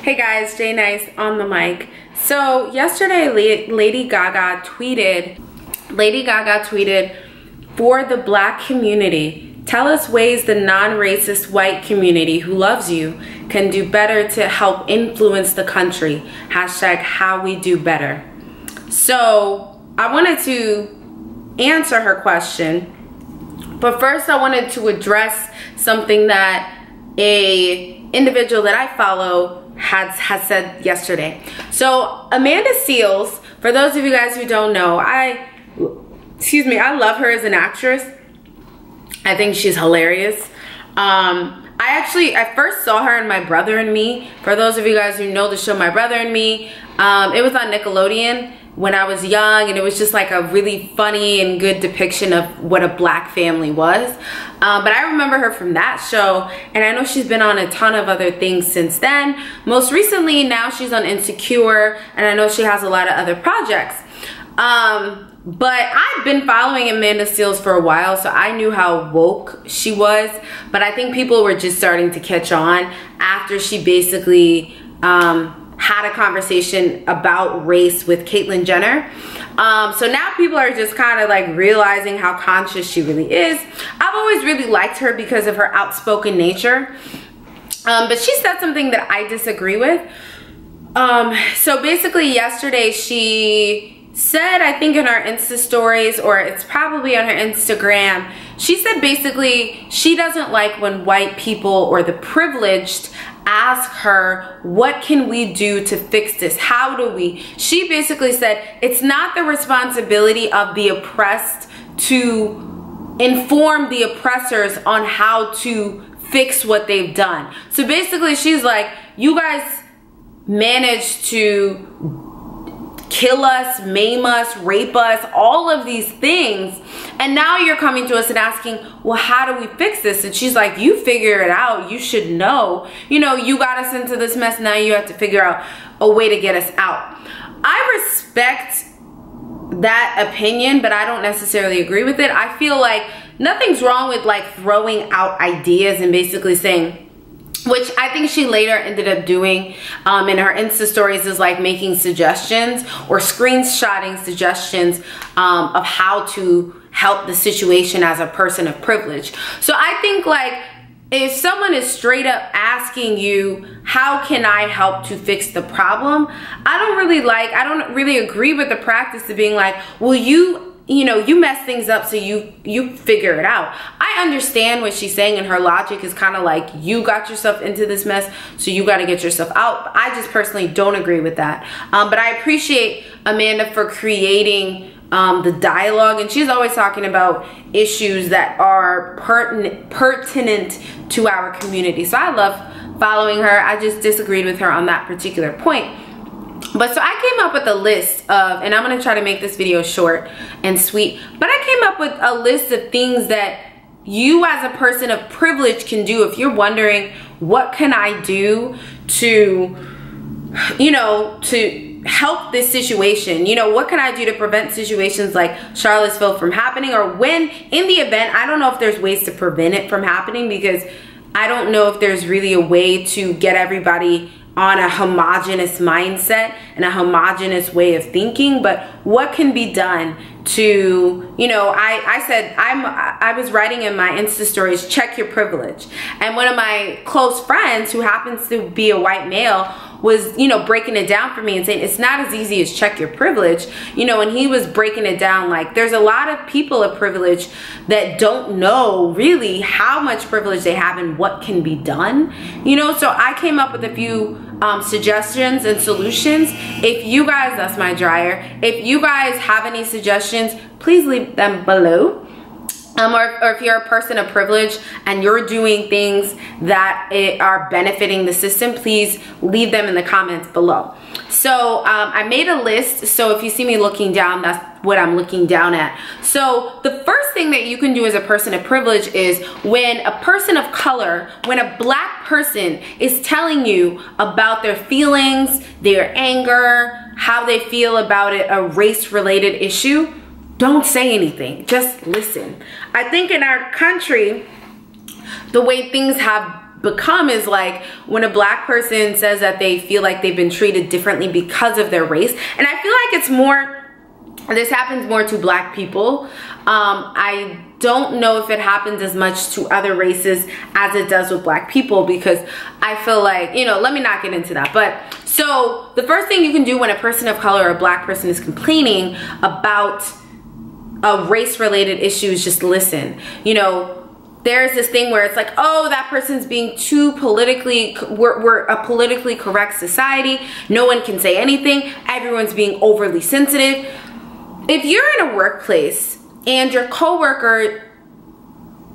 Hey guys, Jay Nice on the mic. So yesterday Lady Gaga tweeted, for the black community, tell us ways the non-racist white community who loves you can do better to help influence the country. Hashtag how we do better. So I wanted to answer her question, but first I wanted to address something that a individual that I follow has said yesterday. So Amanda Seales, for those of you guys who don't know, I love her as an actress. I think she's hilarious. I first saw her in My Brother and Me. For those of you guys who know the show My Brother and Me, it was on Nickelodeon when I was young, and it was just like a really funny and good depiction of what a black family was. But I remember her from that show, and I know she's been on a ton of other things since then. Most recently, now she's on Insecure, and I know she has a lot of other projects. But I've been following Amanda Seales for a while, so I knew how woke she was, but I think people were just starting to catch on after she basically had a conversation about race with Caitlyn Jenner. So now people are just kind of like realizing how conscious she really is. I've always really liked her because of her outspoken nature. But she said something that I disagree with. So basically yesterday she said, I think in her Insta stories, or it's probably on her Instagram, she said basically she doesn't like when white people or the privileged ask her, what can we do to fix this? How do we? She basically said it's not the responsibility of the oppressed to inform the oppressors on how to fix what they've done. So basically she's like, you guys managed to kill us, maim us, rape us, all of these things, and now you're coming to us and asking, well, how do we fix this? And she's like, you figure it out. You should know. You know, you got us into this mess. Now you have to figure out a way to get us out. I respect that opinion, but I don't necessarily agree with it. I feel like nothing's wrong with like throwing out ideas and basically saying, which I think she later ended up doing in her Insta stories, is like making suggestions or screenshotting suggestions of how to help the situation as a person of privilege. So I think like if someone is straight up asking you, how can I help to fix the problem? I don't really agree with the practice of being like, well, you mess things up, so you figure it out. I understand what she's saying, and her logic is kind of like, you got yourself into this mess, so you got to get yourself out. I just personally don't agree with that. But I appreciate Amanda for creating the dialogue, and she's always talking about issues that are pertinent to our community. So I love following her. I just disagreed with her on that particular point. But so I came up with a list of, and I'm going to try to make this video short and sweet, but I came up with a list of things that you as a person of privilege can do if you're wondering, what can I do to, to help this situation? What can I do to prevent situations like Charlottesville from happening? Or when in the event, I don't know if there's ways to prevent it from happening, because I don't know if there's really a way to get everybody on a homogenous mindset and a homogenous way of thinking. But what can be done to, I said, I was writing in my Insta stories, check your privilege. And one of my close friends, who happens to be a white male, was, breaking it down for me and saying, it's not as easy as check your privilege. And he was breaking it down like, there's a lot of people of privilege that don't know really how much privilege they have and what can be done. So I came up with a few suggestions and solutions. If you guys, that's my dryer, if you guys have any suggestions, please leave them below. Or if you're a person of privilege and you're doing things that are benefiting the system, please leave them in the comments below. So I made a list, so if you see me looking down, that's what I'm looking down at. So the first thing that you can do as a person of privilege is, when a person of color, when a black person is telling you about their feelings, their anger, how they feel about it, a race-related issue, don't say anything, just listen. I think in our country, the way things have become is like when a black person says that they feel like they've been treated differently because of their race. And I feel like it's more, this happens more to black people. I don't know if it happens as much to other races as it does with black people, because I feel like, you know, let me not get into that. But so the first thing you can do when a person of color or a black person is complaining about a race-related issue is just listen. You know, there's this thing where it's like, oh, that person's being too politically, we're a politically correct society. No one can say anything. Everyone's being overly sensitive. If you're in a workplace and your coworker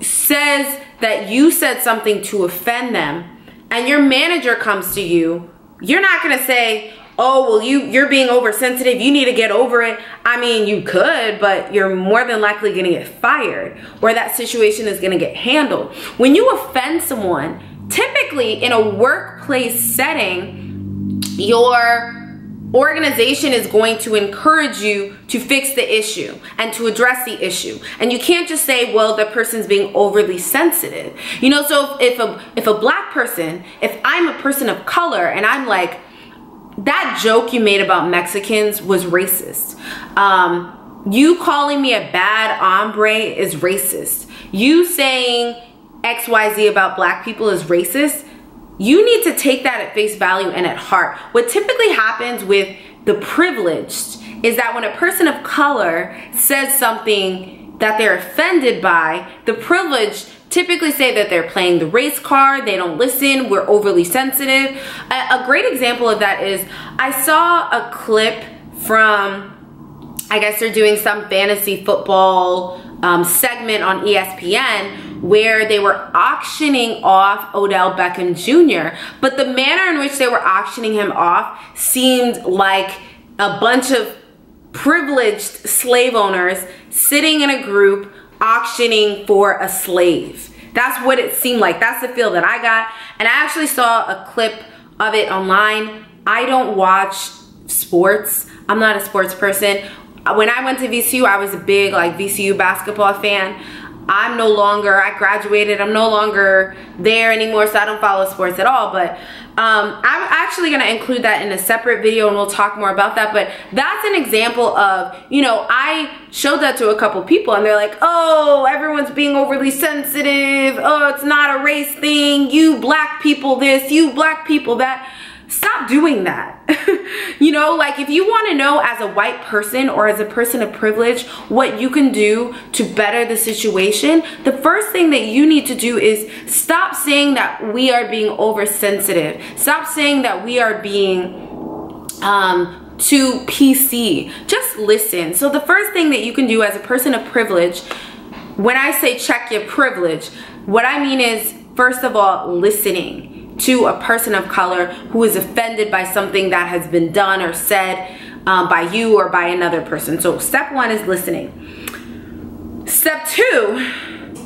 says that you said something to offend them and your manager comes to you, you're not gonna say, oh, well, you're being oversensitive, you need to get over it. I mean, you could, but you're more than likely gonna get fired, or that situation is gonna get handled. When you offend someone, typically in a workplace setting, your organization is going to encourage you to fix the issue and to address the issue. And you can't just say, well, the person's being overly sensitive. You know, so if a black person, if I'm a person of color and I'm like, that joke you made about Mexicans was racist. You calling me a bad hombre is racist. You saying XYZ about black people is racist. You need to take that at face value and at heart. What typically happens with the privileged is that when a person of color says something that they're offended by, the privileged typically say that they're playing the race card, they don't listen, we're overly sensitive. A great example of that is, I saw a clip from, I guess they're doing some fantasy football segment on ESPN where they were auctioning off Odell Beckham Jr. But the manner in which they were auctioning him off seemed like a bunch of privileged slave owners sitting in a group auctioning for a slave. That's what it seemed like. That's the feel that I got. And I actually saw a clip of it online. I don't watch sports. I'm not a sports person. When I went to VCU, I was a big like VCU basketball fan. I'm no longer, I graduated, I'm no longer there anymore, so I don't follow sports at all. But I'm actually gonna include that in a separate video and we'll talk more about that. But that's an example of, you know, I showed that to a couple people and they're like, oh, everyone's being overly sensitive. Oh, it's not a race thing. You black people this, you black people that. Stop doing that. You know, like if you want to know as a white person or as a person of privilege what you can do to better the situation, the first thing that you need to do is stop saying that we are being oversensitive. Stop saying that we are being too PC. Just listen. So the first thing that you can do as a person of privilege, when I say check your privilege, what I mean is, first of all, listening to a person of color who is offended by something that has been done or said by you or by another person. So step one is listening. Step two,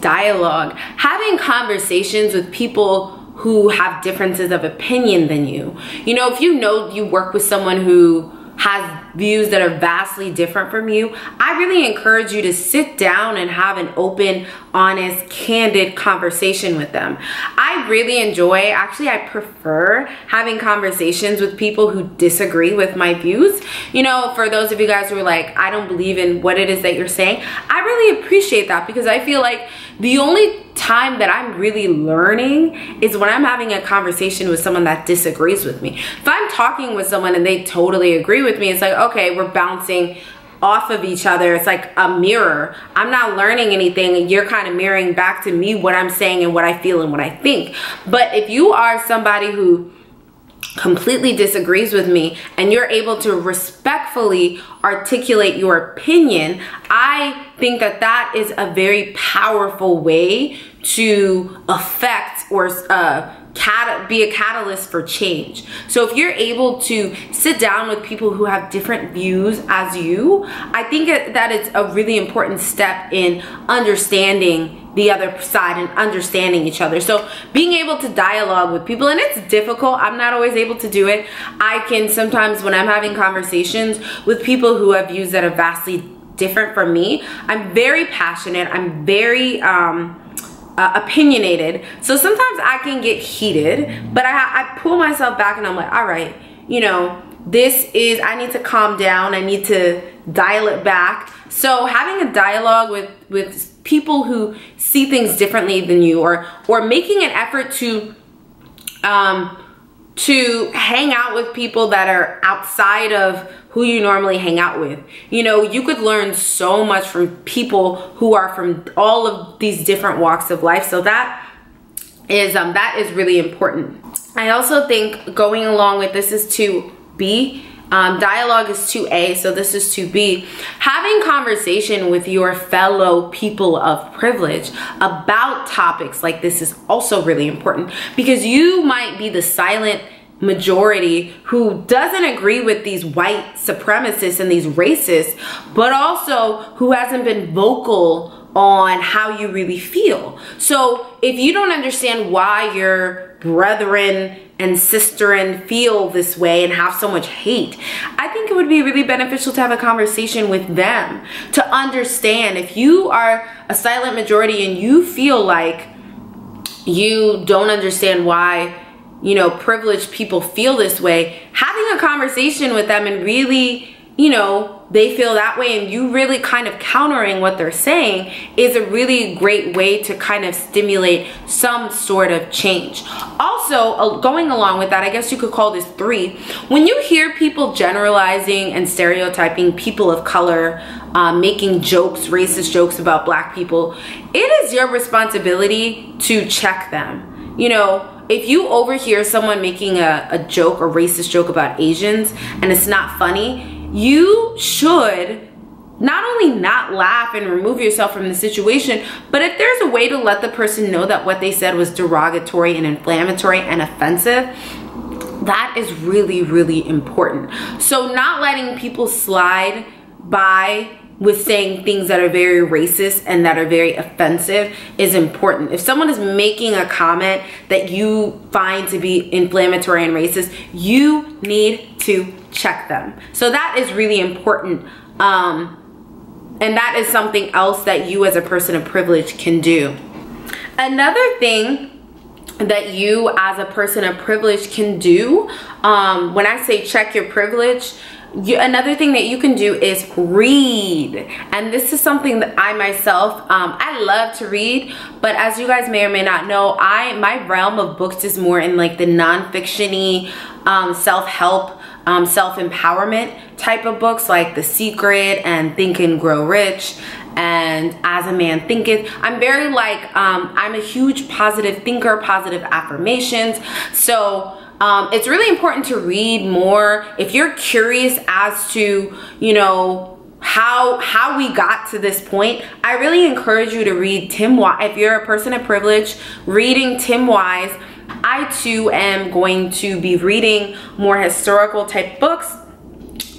dialogue. Having conversations with people who have differences of opinion than you. You know, if you know you work with someone who has views that are vastly different from you, I really encourage you to sit down and have an open, honest, candid conversation with them. I really enjoy, actually I prefer having conversations with people who disagree with my views. You know, for those of you guys who are like, I don't believe in what it is that you're saying, I really appreciate that, because I feel like the only time that I'm really learning is when I'm having a conversation with someone that disagrees with me. If I'm talking with someone and they totally agree with me, it's like, okay, we're bouncing off of each other. It's like a mirror. I'm not learning anything and you're kind of mirroring back to me what I'm saying and what I feel and what I think. But if you are somebody who completely disagrees with me and you're able to respectfully articulate your opinion, I think that that is a very powerful way to affect or be a catalyst for change. So if you're able to sit down with people who have different views as you, I think that it's a really important step in understanding the other side and understanding each other. So being able to dialogue with people, and it's difficult, I'm not always able to do it. I can sometimes, when I'm having conversations with people who have views that are vastly different from me, I'm very passionate, I'm very opinionated. So sometimes I can get heated, but I pull myself back and I'm like, all right, you know, I need to calm down. I need to dial it back. So having a dialogue with people who see things differently than you, or making an effort to hang out with people that are outside of who you normally hang out with. You know, you could learn so much from people who are from all of these different walks of life. So that is really important. I also think going along with this is 2B. Dialogue is 2A, so this is 2B. Having conversation with your fellow people of privilege about topics like this is also really important, because you might be the silent majority who doesn't agree with these white supremacists and these racists, but also who hasn't been vocal on how you really feel. So if you don't understand why your brethren and sisterin feel this way and have so much hate, I think it would be really beneficial to have a conversation with them to understand. If you are a silent majority and you feel like you don't understand why, you know, privileged people feel this way, having a conversation with them and really, you know, they feel that way and you really kind of countering what they're saying is a really great way to kind of stimulate some sort of change. Also, going along with that, I guess you could call this 3. When you hear people generalizing and stereotyping people of color, making jokes, racist jokes about black people, it is your responsibility to check them. You know, if you overhear someone making a joke or racist joke about Asians and it's not funny, you should not only not laugh and remove yourself from the situation, but if there's a way to let the person know that what they said was derogatory and inflammatory and offensive, that is really, really important. So not letting people slide by with saying things that are very racist and that are very offensive is important. If someone is making a comment that you find to be inflammatory and racist, you need to check them. So that is really important. And that is something else that you as a person of privilege can do. Another thing that you as a person of privilege can do, when I say check your privilege, another thing that you can do is read. And this is something that I myself, I love to read, but as you guys may or may not know, my realm of books is more in like the non-fiction-y, self-help, self-empowerment type of books, like The Secret and Think and Grow Rich and As a Man Thinketh. I'm very like, I'm a huge positive thinker, positive affirmations. So it's really important to read more. If you're curious as to, you know, how we got to this point, I really encourage you to read Tim Wise. If you're a person of privilege, reading Tim Wise. I too am going to be reading more historical type books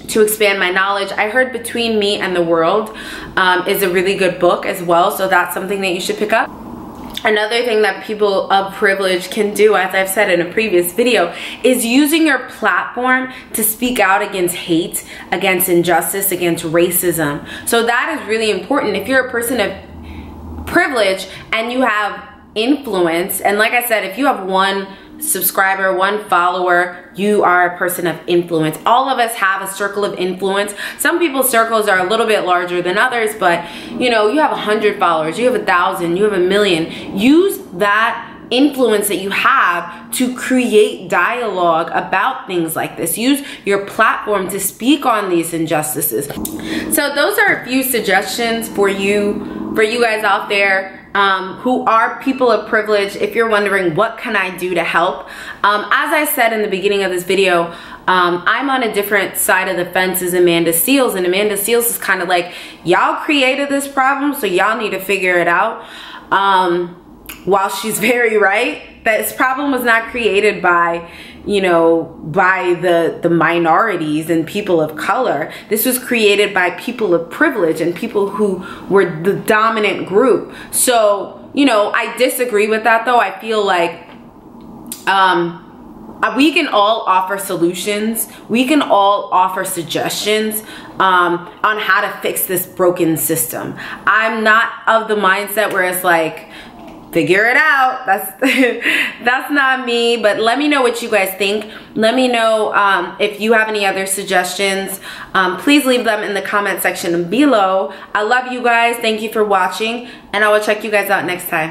to expand my knowledge. I heard Between Me and the World is a really good book as well, so that's something that you should pick up. Another thing that people of privilege can do, as I've said in a previous video, is using your platform to speak out against hate, against injustice, against racism. So that is really important. If you're a person of privilege and you have influence, and like I said, if you have 1 subscriber, 1 follower, you are a person of influence. All of us have a circle of influence. Some people's circles are a little bit larger than others, but you know, you have 100 followers, you have 1,000, you have 1,000,000. Use that influence that you have to create dialogue about things like this. Use your platform to speak on these injustices. So those are a few suggestions for you guys out there who are people of privilege. If you're wondering what can I do to help, as I said in the beginning of this video, I'm on a different side of the fence as Amanda Seales, and Amanda Seales is kind of like, y'all created this problem, so y'all need to figure it out. While she's very right, this problem was not created by, you know, by the minorities and people of color. This was created by people of privilege and people who were the dominant group. So, you know, I disagree with that though. I feel like we can all offer solutions. We can all offer suggestions on how to fix this broken system. I'm not of the mindset where it's like, figure it out. That's not me, but let me know what you guys think. Let me know if you have any other suggestions. Please leave them in the comment section below. I love you guys. Thank you for watching, and I will check you guys out next time.